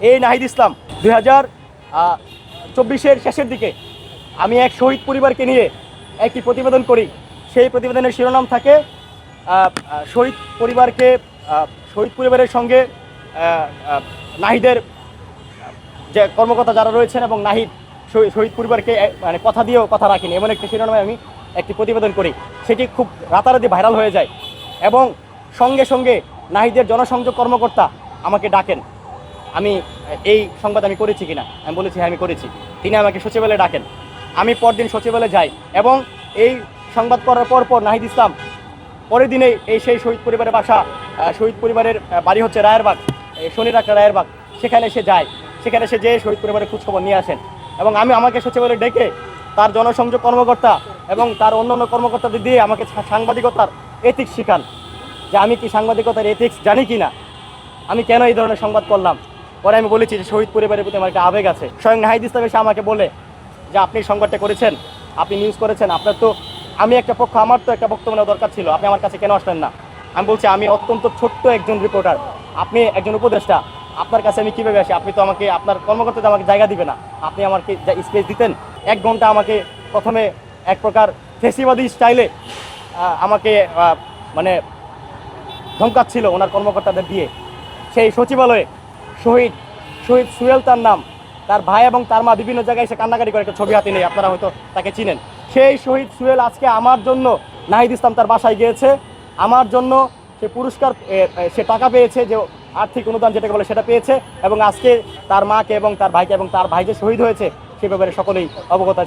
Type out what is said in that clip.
এই নাহিদ ইসলাম 2024-এর শেষের দিকে আমি এক শহীদ পরিবারকে নিয়ে একটি প্রতিবেদন করি। সেই প্রতিবেদনের শিরোনাম থাকে শহীদ পরিবারকে শহীদ পরিবারের সঙ্গে নাহিদের যে কর্মকর্তা যারা রয়েছেন এবং নাহিদ শহীদ পরিবারকে মানে কথা দিয়েও কথা রাখেনি, এমন একটি শিরোনামে আমি একটি প্রতিবেদন করি। সেটি খুব রাতারাতি ভাইরাল হয়ে যায় এবং সঙ্গে সঙ্গে নাহিদের জনসংযোগ কর্মকর্তা আমাকে ডাকেন। আমি এই সংবাদ আমি করেছি কিনা, আমি বলেছি হ্যাঁ আমি করেছি। তিনি আমাকে সচিবালয়ে ডাকেন। আমি পরদিন সচিবালয়ে যাই এবং এই সংবাদ করার পর নাহিদ ইসলাম পরের দিনেই সেই শহীদ পরিবারের বাসা, শহীদ পরিবারের বাড়ি হচ্ছে রায়েরবাগ, শনির একটা রায়েরবাগ, সেখানে সে যায়। সেখানে সে যেয়ে শহীদ পরিবারের খোঁজখবর নিয়ে আসেন এবং আমাকে সচিবালয়ে ডেকে তার জনসংযোগ কর্মকর্তা এবং তার অন্যান্য কর্মকর্তাদের দিয়ে আমাকে সাংবাদিকতার এথিক্স শেখান, যে আমি কি সাংবাদিকতার এথিক্স জানি কি না, আমি কেন এই ধরনের সংবাদ করলাম। পরে আমি বলেছি যে শহীদ পরিবারের প্রতি আমার একটা আবেগ আছে। স্বয়ং নাহিদ ইসলাম এসে আমাকে বলে যে আপনি সংবাদটা করেছেন, আপনি নিউজ করেছেন, আপনার তো আমি একটা পক্ষ, আমার তো একটা বক্তব্য নেওয়া দরকার ছিল, আপনি আমার কাছে কেন আসলেন না? আমি বলছি আমি অত্যন্ত ছোট্ট একজন রিপোর্টার, আপনি একজন উপদেষ্টা, আপনার কাছে আমি কীভাবে আসি? আপনি তো আমাকে, আপনার কর্মকর্তা আমাকে জায়গা দিবে না, আপনি আমাকে স্পেস দিতেন। 1 ঘন্টা আমাকে প্রথমে এক প্রকার ফেসিবাদী স্টাইলে আমাকে মানে ধমকাচ্ছিল ওনার কর্মকর্তাদের দিয়ে। সেই সচিবালয়ে শহীদ সুহেল তার নাম, তার ভাই এবং তার মা বিভিন্ন জায়গায় এসে কান্নাকাটি করে, একটা ছবি হাতে নেই, আপনারা হয়তো তাকে চিনেন। সেই শহীদ সুহেল আজকে আমার জন্য, নাহিদ ইসলাম তার বাসায় গিয়েছে, আমার জন্য সে পুরস্কার, সে টাকা পেয়েছে, যে আর্থিক অনুদান যেটাকে বলে সেটা পেয়েছে, এবং আজকে তার মাকে এবং তার ভাইকে এবং তার ভাই যে শহীদ হয়েছে সে ব্যাপারে সকলেই অবগত আছে।